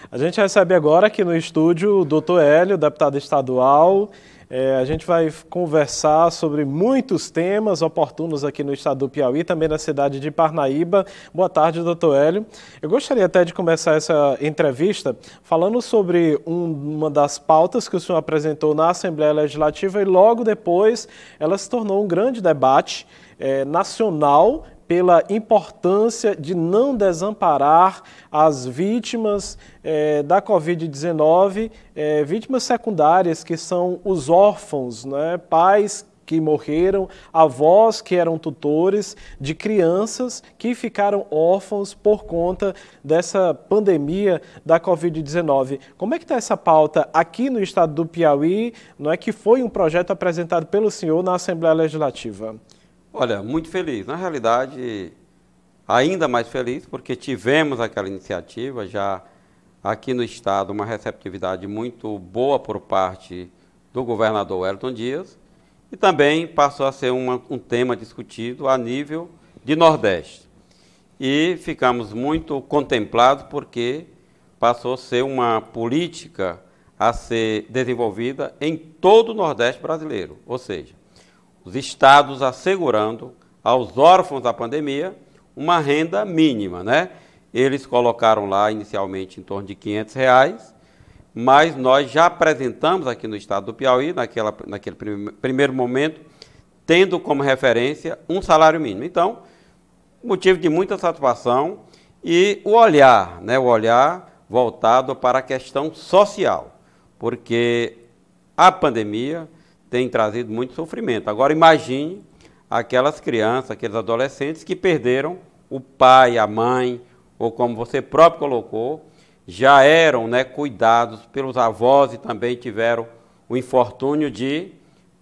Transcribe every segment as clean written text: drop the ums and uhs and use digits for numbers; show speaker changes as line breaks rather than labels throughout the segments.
A gente recebe agora aqui no estúdio o doutor Hélio, deputado estadual. A gente vai conversar sobre muitos temas oportunos aqui no estado do Piauí, também na cidade de Parnaíba. Boa tarde, doutor Hélio. Eu gostaria até de começar essa entrevista falando sobre uma das pautas que o senhor apresentou na Assembleia Legislativa e logo depois ela se tornou um grande debate nacional pela importância de não desamparar as vítimas da Covid-19, vítimas secundárias, que são os órfãos, né? Pais que morreram, avós que eram tutores de crianças que ficaram órfãos por conta dessa pandemia da Covid-19. Como é que está essa pauta aqui no estado do Piauí, não é, que foi um projeto apresentado pelo senhor na Assembleia Legislativa?
Olha, muito feliz. Na realidade, ainda mais feliz, porque tivemos aquela iniciativa já aqui no estado, uma receptividade muito boa por parte do governador Wellington Dias, e também passou a ser um tema discutido a nível de Nordeste. E ficamos muito contemplados porque passou a ser uma política a ser desenvolvida em todo o Nordeste brasileiro, ou seja, os estados assegurando aos órfãos da pandemia uma renda mínima, né? Eles colocaram lá inicialmente em torno de R$ 500, mas nós já apresentamos aqui no estado do Piauí, naquele primeiro momento, tendo como referência um salário mínimo. Então, motivo de muita satisfação e o olhar, né? O olhar voltado para a questão social, porque a pandemia tem trazido muito sofrimento. Agora imagine aquelas crianças, aqueles adolescentes que perderam o pai, a mãe, ou como você próprio colocou, já eram, né, cuidados pelos avós e também tiveram o infortúnio de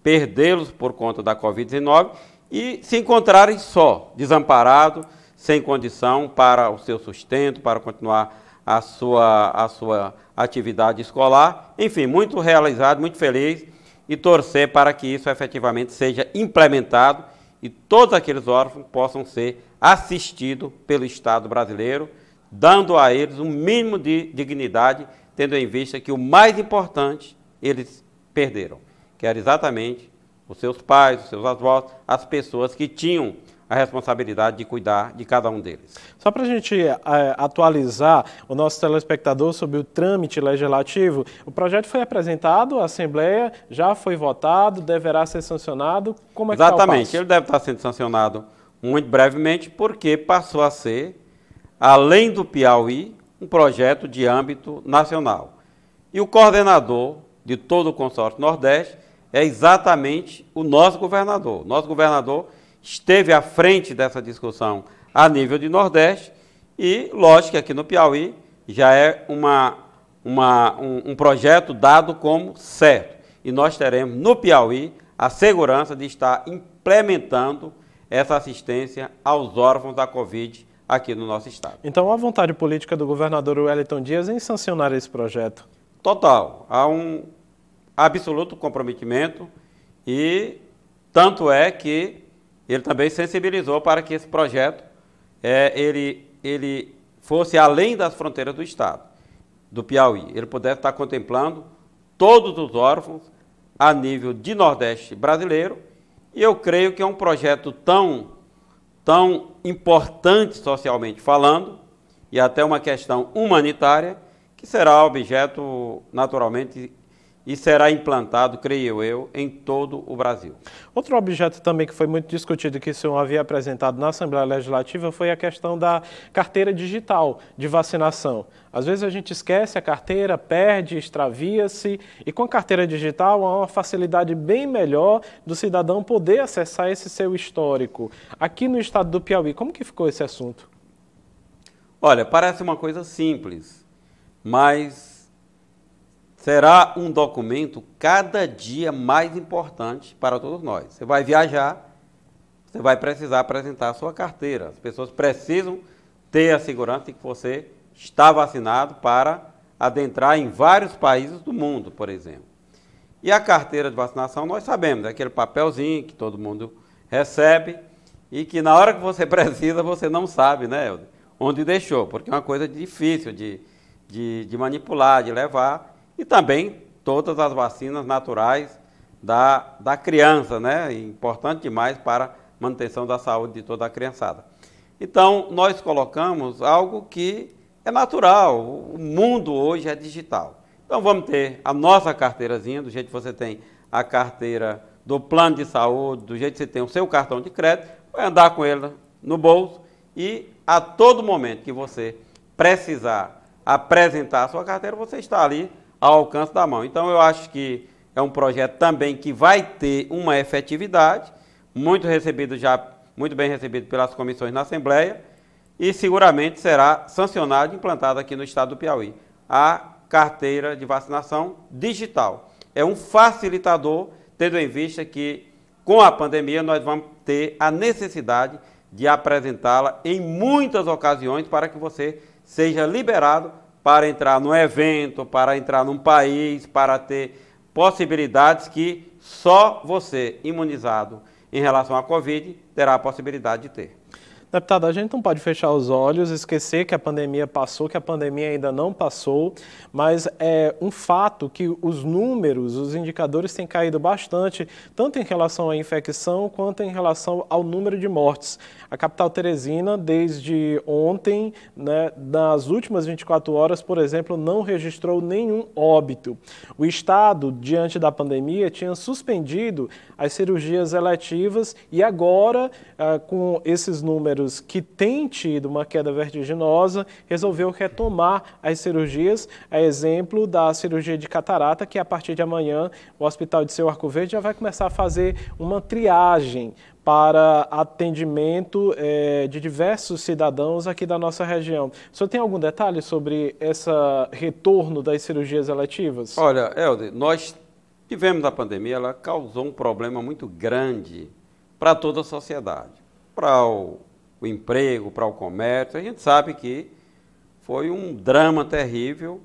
perdê-los por conta da Covid-19 e se encontrarem só, desamparados, sem condição para o seu sustento, para continuar a sua atividade escolar. Enfim, muito realizado, muito feliz, e torcer para que isso efetivamente seja implementado e todos aqueles órfãos possam ser assistidos pelo Estado brasileiro, dando a eles um mínimo de dignidade, tendo em vista que o mais importante eles perderam, que era exatamente os seus pais, os seus avós, as pessoas que tinham a responsabilidade de cuidar de cada um deles.
Só para a gente atualizar o nosso telespectador sobre o trâmite legislativo, o projeto foi apresentado à Assembleia, já foi votado, deverá ser sancionado. Como é que está o passo?
Exatamente, ele deve estar sendo sancionado muito brevemente, porque passou a ser, além do Piauí, um projeto de âmbito nacional. E o coordenador de todo o consórcio Nordeste é exatamente o nosso governador. Nosso governador esteve à frente dessa discussão a nível de Nordeste e, lógico, que aqui no Piauí já é um projeto dado como certo. E nós teremos no Piauí a segurança de estar implementando essa assistência aos órfãos da Covid aqui no nosso estado.
Então, a vontade política do governador Wellington Dias em sancionar esse projeto?
Total. Há um absoluto comprometimento e tanto é que ele também sensibilizou para que esse projeto ele fosse além das fronteiras do estado, do Piauí. Ele pudesse estar contemplando todos os órfãos a nível de Nordeste brasileiro. E eu creio que é um projeto tão importante socialmente falando, e até uma questão humanitária, que será objeto naturalmente e será implantado, creio eu, em todo o Brasil.
Outro objeto também que foi muito discutido, que o senhor havia apresentado na Assembleia Legislativa, foi a questão da carteira digital de vacinação. Às vezes a gente esquece a carteira, perde, extravia-se, e com a carteira digital há uma facilidade bem melhor do cidadão poder acessar esse seu histórico. Aqui no estado do Piauí, como que ficou esse assunto?
Olha, parece uma coisa simples, mas será um documento cada dia mais importante para todos nós. Você vai viajar, você vai precisar apresentar a sua carteira. As pessoas precisam ter a segurança de que você está vacinado para adentrar em vários países do mundo, por exemplo. E a carteira de vacinação, nós sabemos, é aquele papelzinho que todo mundo recebe e que na hora que você precisa, você não sabe, né, onde deixou, porque é uma coisa difícil de manipular, de levar, e também todas as vacinas naturais da criança, né? Importante demais para a manutenção da saúde de toda a criançada. Então, nós colocamos algo que é natural, o mundo hoje é digital. Então, vamos ter a nossa carteirazinha, do jeito que você tem a carteira do plano de saúde, do jeito que você tem o seu cartão de crédito, vai andar com ele no bolso e a todo momento que você precisar apresentar a sua carteira, você está ali ao alcance da mão. Então, eu acho que é um projeto também que vai ter uma efetividade, muito bem recebido pelas comissões na Assembleia, e seguramente será sancionado e implantado aqui no estado do Piauí. A carteira de vacinação digital é um facilitador, tendo em vista que com a pandemia nós vamos ter a necessidade de apresentá-la em muitas ocasiões para que você seja liberado para entrar num evento, para entrar num país, para ter possibilidades que só você, imunizado em relação à Covid, terá a possibilidade de ter.
Deputado, a gente não pode fechar os olhos, esquecer que a pandemia passou, que a pandemia ainda não passou, mas é um fato que os números, os indicadores têm caído bastante, tanto em relação à infecção quanto em relação ao número de mortes. A capital teresina, desde ontem, né, nas últimas 24 horas, por exemplo, não registrou nenhum óbito. O Estado, diante da pandemia, tinha suspendido as cirurgias eletivas e agora, com esses números que têm tido uma queda vertiginosa, resolveu retomar as cirurgias, a exemplo da cirurgia de catarata, que a partir de amanhã o Hospital de Seu Arco Verde já vai começar a fazer uma triagem para atendimento de diversos cidadãos aqui da nossa região. O senhor tem algum detalhe sobre esse retorno das cirurgias eletivas?
Olha, Helder, nós tivemos a pandemia, ela causou um problema muito grande para toda a sociedade, para o emprego, para o comércio. A gente sabe que foi um drama terrível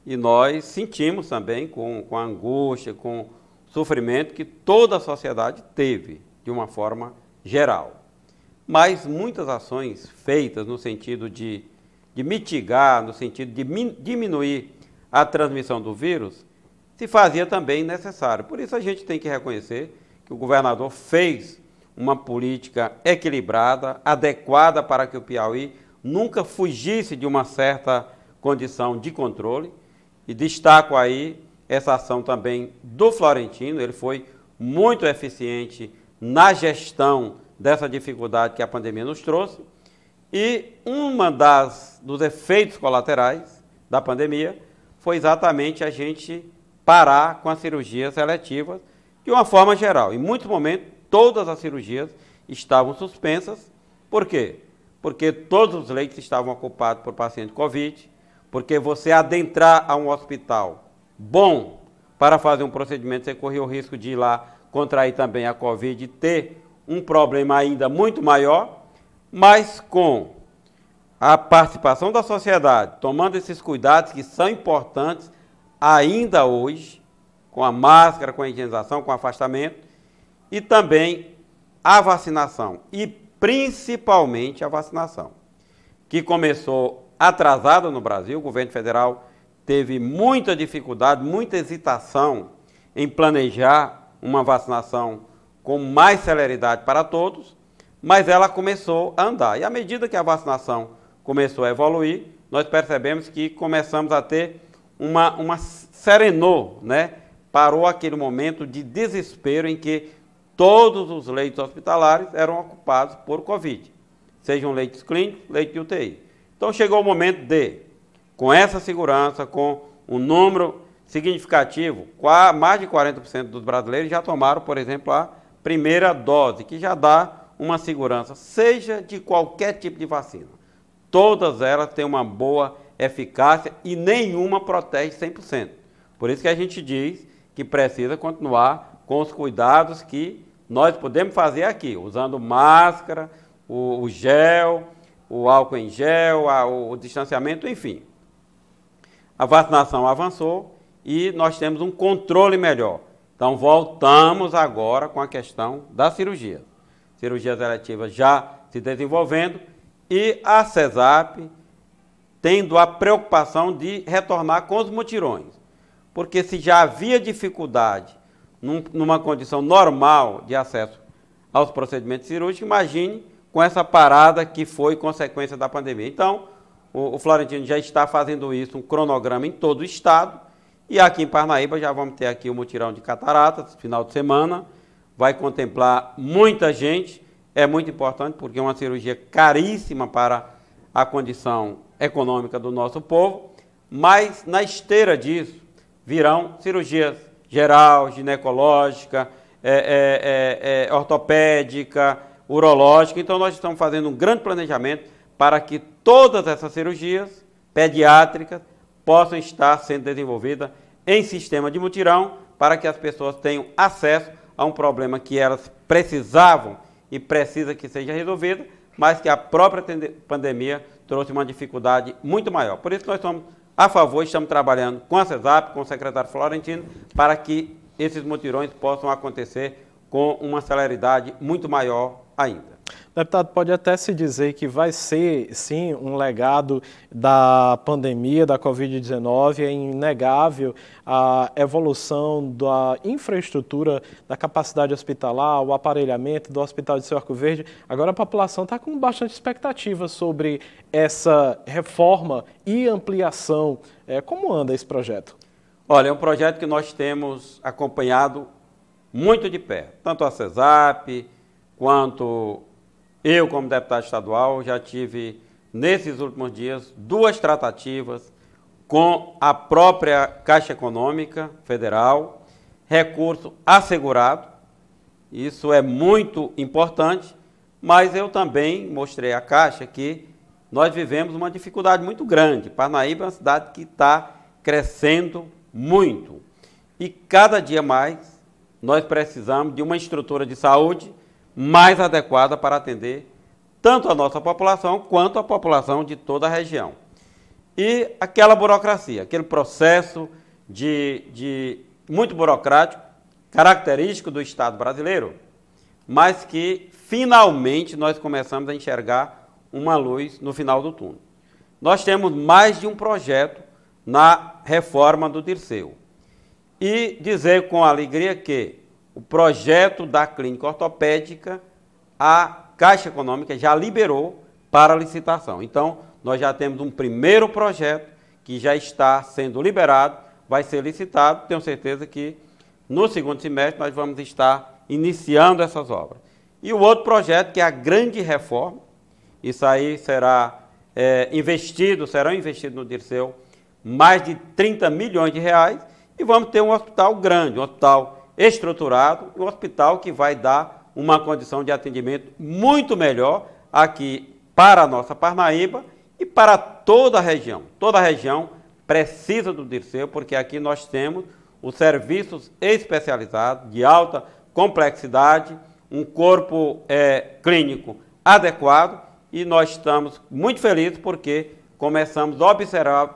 e nós sentimos também com a angústia, com o sofrimento que toda a sociedade teve, de uma forma geral. Mas muitas ações feitas no sentido de mitigar, no sentido de diminuir a transmissão do vírus, se fazia também necessário. Por isso a gente tem que reconhecer que o governador fez uma política equilibrada, adequada para que o Piauí nunca fugisse de uma certa condição de controle. E destaco aí essa ação também do Florentino, ele foi muito eficiente na gestão dessa dificuldade que a pandemia nos trouxe. E dos efeitos colaterais da pandemia foi exatamente a gente parar com as cirurgias eletivas de uma forma geral. Em muitos momentos, todas as cirurgias estavam suspensas. Por quê? Porque todos os leitos estavam ocupados por pacientes Covid, porque você adentrar a um hospital bom para fazer um procedimento, você corria o risco de ir lá contrair também a Covid e ter um problema ainda muito maior, mas com a participação da sociedade, tomando esses cuidados que são importantes ainda hoje, com a máscara, com a higienização, com o afastamento, e também a vacinação, e principalmente a vacinação, que começou atrasada no Brasil. O governo federal teve muita dificuldade, muita hesitação em planejar uma vacinação com mais celeridade para todos, mas ela começou a andar. E à medida que a vacinação começou a evoluir, nós percebemos que começamos a ter uma serenou, né? Parou aquele momento de desespero em que todos os leitos hospitalares eram ocupados por Covid, sejam leitos clínicos, leitos de UTI. Então chegou o momento de, com essa segurança, com um número significativo, mais de 40% dos brasileiros já tomaram, por exemplo, a primeira dose, que já dá uma segurança, seja de qualquer tipo de vacina. Todas elas têm uma boa eficácia e nenhuma protege 100%. Por isso que a gente diz que precisa continuar com os cuidados que nós podemos fazer aqui, usando máscara, o gel, o álcool em gel, o distanciamento, enfim. A vacinação avançou e nós temos um controle melhor. Então, voltamos agora com a questão da cirurgia. Cirurgias eletivas já se desenvolvendo e a CESAP tendo a preocupação de retornar com os mutirões. Porque se já havia dificuldade numa condição normal de acesso aos procedimentos cirúrgicos, imagine com essa parada que foi consequência da pandemia. Então, o Florentino já está fazendo isso, um cronograma em todo o estado, e aqui em Parnaíba já vamos ter aqui o mutirão de cataratas, final de semana, vai contemplar muita gente, é muito importante porque é uma cirurgia caríssima para a condição econômica do nosso povo, mas na esteira disso virão cirurgias geral, ginecológica, ortopédica, urológica. Então nós estamos fazendo um grande planejamento para que todas essas cirurgias pediátricas possam estar sendo desenvolvidas em sistema de mutirão para que as pessoas tenham acesso a um problema que elas precisavam e precisa que seja resolvido, mas que a própria pandemia trouxe uma dificuldade muito maior. Por isso nós somos a favor, estamos trabalhando com a CESAP, com o secretário Florentino, para que esses mutirões possam acontecer com uma celeridade muito maior ainda.
Deputado, pode até se dizer que vai ser, sim, um legado da pandemia, da Covid-19, é inegável a evolução da infraestrutura, da capacidade hospitalar, o aparelhamento do Hospital de Seu Arco Verde. Agora a população está com bastante expectativa sobre essa reforma e ampliação. Como anda esse projeto?
Olha, é um projeto que nós temos acompanhado muito de perto, tanto a CESAP quanto eu, como deputado estadual, já tive, nesses últimos dias, 2 tratativas com a própria Caixa Econômica Federal, recurso assegurado, isso é muito importante, mas eu também mostrei à Caixa que nós vivemos uma dificuldade muito grande. Parnaíba é uma cidade que está crescendo muito e cada dia mais nós precisamos de uma estrutura de saúde mais adequada para atender tanto a nossa população quanto a população de toda a região. E aquela burocracia, aquele processo muito burocrático, característico do Estado brasileiro, mas que finalmente nós começamos a enxergar uma luz no final do túnel. Nós temos mais de um projeto na reforma do Dirceu. E dizer com alegria que o projeto da clínica ortopédica, a Caixa Econômica já liberou para licitação. Então, nós já temos um primeiro projeto que já está sendo liberado, vai ser licitado. Tenho certeza que no segundo semestre nós vamos estar iniciando essas obras. E o outro projeto, que é a grande reforma, isso aí serão investidos no Dirceu mais de 30 milhões de reais e vamos ter um hospital grande, um hospital estruturado, um hospital que vai dar uma condição de atendimento muito melhor aqui para a nossa Parnaíba e para toda a região. Toda a região precisa do Dirceu, porque aqui nós temos os serviços especializados de alta complexidade, um corpo clínico adequado e nós estamos muito felizes porque começamos a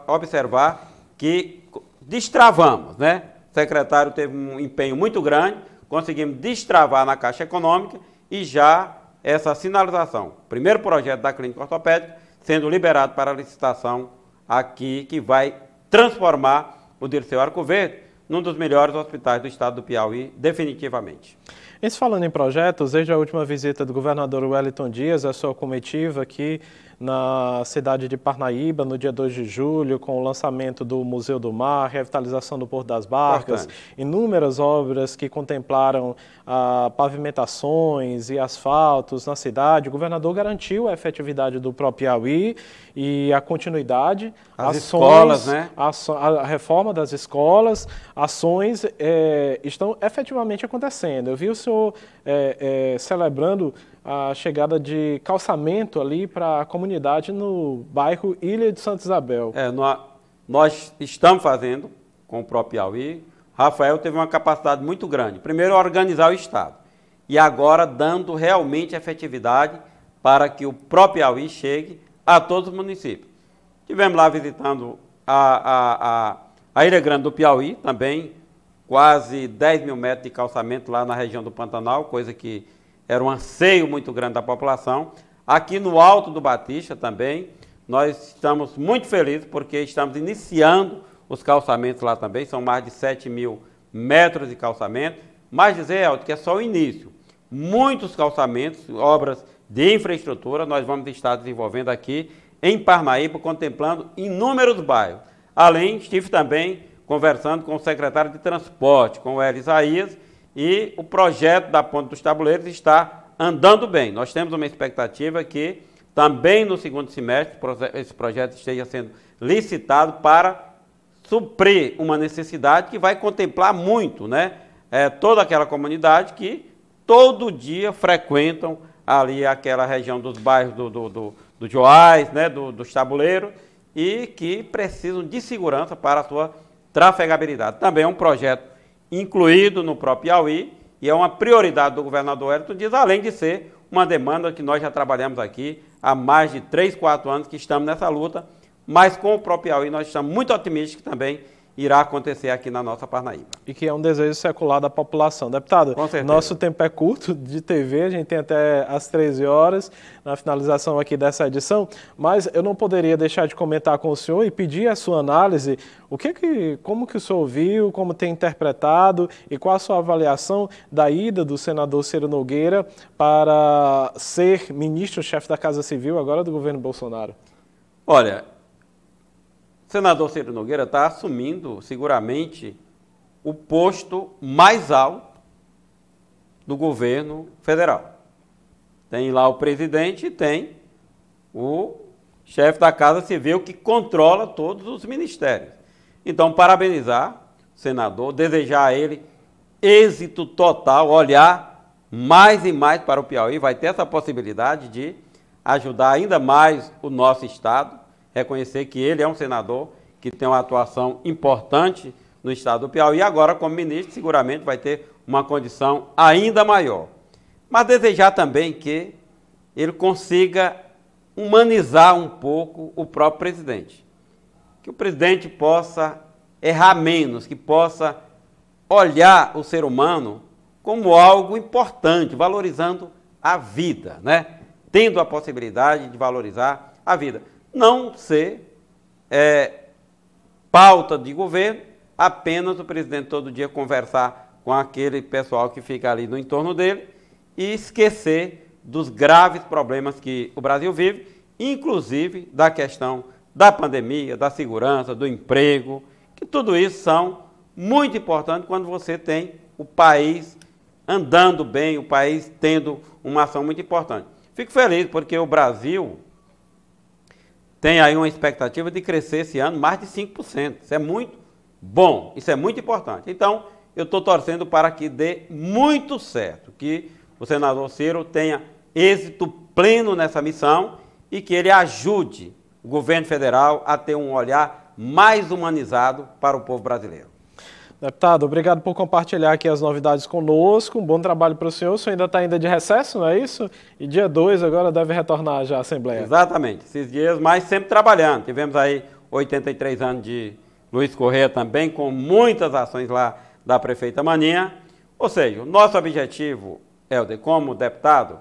observar que destravamos, né? O secretário teve um empenho muito grande, conseguimos destravar na Caixa Econômica e já essa sinalização. Primeiro projeto da clínica ortopédica sendo liberado para licitação aqui, que vai transformar o Dirceu Arco Verde num dos melhores hospitais do estado do Piauí, definitivamente.
Isso falando em projetos, desde a última visita do governador Wellington Dias, a sua comitiva aqui na cidade de Parnaíba, no dia 2 de julho, com o lançamento do Museu do Mar, revitalização do Porto das Barcas, inúmeras obras que contemplaram pavimentações e asfaltos na cidade. O governador garantiu a efetividade do Pro-Piauí e a continuidade.
As escolas, né?
A reforma das escolas, ações estão efetivamente acontecendo. Eu vi o senhor celebrando a chegada de calçamento ali para a comunidade no bairro Ilha de Santa Isabel.
Nós estamos fazendo com o Pro-Piauí. Rafael teve uma capacidade muito grande. Primeiro, organizar o Estado. E agora, dando realmente efetividade para que o Pro-Piauí chegue a todos os municípios. Tivemos lá visitando a Ilha Grande do Piauí, também quase 10 mil metros de calçamento lá na região do Pantanal, coisa que era um anseio muito grande da população. Aqui no Alto do Batista também, nós estamos muito felizes porque estamos iniciando os calçamentos lá também, são mais de 7.000 metros de calçamento, mas dizer, Elton, que é só o início. Muitos calçamentos, obras de infraestrutura, nós vamos estar desenvolvendo aqui em Parnaíba, contemplando inúmeros bairros. Além, estive também conversando com o secretário de Transporte, com o Hélio Isaías, e o projeto da Ponte dos Tabuleiros está andando bem. Nós temos uma expectativa que também no segundo semestre esse projeto esteja sendo licitado para suprir uma necessidade que vai contemplar muito, né? Toda aquela comunidade que todo dia frequentam ali aquela região dos bairros do Joás, né? Dos Tabuleiros, e que precisam de segurança para a sua trafegabilidade. Também é um projeto incluído no próprio Piauí e é uma prioridade do governador Wellington Dias, além de ser uma demanda que nós já trabalhamos aqui há mais de 3, 4 anos que estamos nessa luta, mas com o próprio Piauí nós estamos muito otimistas que também irá acontecer aqui na nossa Parnaíba.
E que é um desejo secular da população. Deputado, nosso tempo é curto de TV, a gente tem até às 13 horas na finalização aqui dessa edição, mas eu não poderia deixar de comentar com o senhor e pedir a sua análise, como que o senhor viu, como tem interpretado e qual a sua avaliação da ida do senador Ciro Nogueira para ser ministro-chefe da Casa Civil agora do governo Bolsonaro?
Olha, o senador Ciro Nogueira está assumindo, seguramente, o posto mais alto do governo federal. Tem lá o presidente e tem o chefe da Casa Civil que controla todos os ministérios. Então, parabenizar o senador, desejar a ele êxito total, olhar mais e mais para o Piauí, vai ter essa possibilidade de ajudar ainda mais o nosso Estado, reconhecer que ele é um senador que tem uma atuação importante no estado do Piauí e agora, como ministro, seguramente vai ter uma condição ainda maior. Mas desejar também que ele consiga humanizar um pouco o próprio presidente. Que o presidente possa errar menos, que possa olhar o ser humano como algo importante, valorizando a vida, né? Tendo a possibilidade de valorizar a vida. Não ser pauta de governo, apenas o presidente todo dia conversar com aquele pessoal que fica ali no entorno dele e esquecer dos graves problemas que o Brasil vive, inclusive da questão da pandemia, da segurança, do emprego, que tudo isso são muito importantes quando você tem o país andando bem, o país tendo uma ação muito importante. Fico feliz porque o Brasil tem aí uma expectativa de crescer esse ano mais de 5%. Isso é muito bom, isso é muito importante. Então, eu estou torcendo para que dê muito certo, que o senador Ciro tenha êxito pleno nessa missão e que ele ajude o governo federal a ter um olhar mais humanizado para o povo brasileiro.
Deputado, obrigado por compartilhar aqui as novidades conosco, um bom trabalho para o senhor ainda está ainda de recesso, não é isso? E dia 2 agora deve retornar já à Assembleia.
Exatamente, esses dias, mas sempre trabalhando. Tivemos aí 83 anos de Luiz Correia também, com muitas ações lá da prefeita Maninha. Ou seja, o nosso objetivo, Helder, como deputado,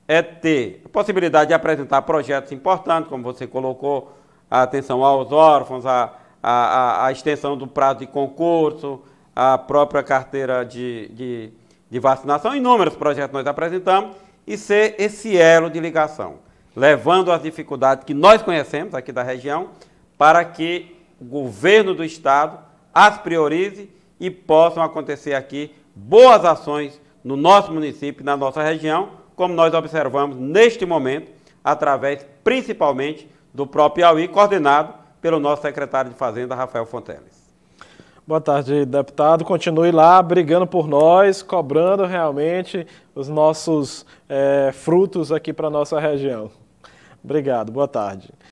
é ter a possibilidade de apresentar projetos importantes, como você colocou, a atenção aos órfãos, a extensão do prazo de concurso, a própria carteira de vacinação, inúmeros projetos nós apresentamos, e ser esse elo de ligação, levando as dificuldades que nós conhecemos aqui da região, para que o governo do Estado as priorize e possam acontecer aqui boas ações no nosso município, na nossa região, como nós observamos neste momento, através principalmente do próprio Piauí, coordenado pelo nosso secretário de Fazenda, Rafael Fonteles.
Boa tarde, deputado. Continue lá brigando por nós, cobrando realmente os nossos frutos aqui para a nossa região. Obrigado, boa tarde.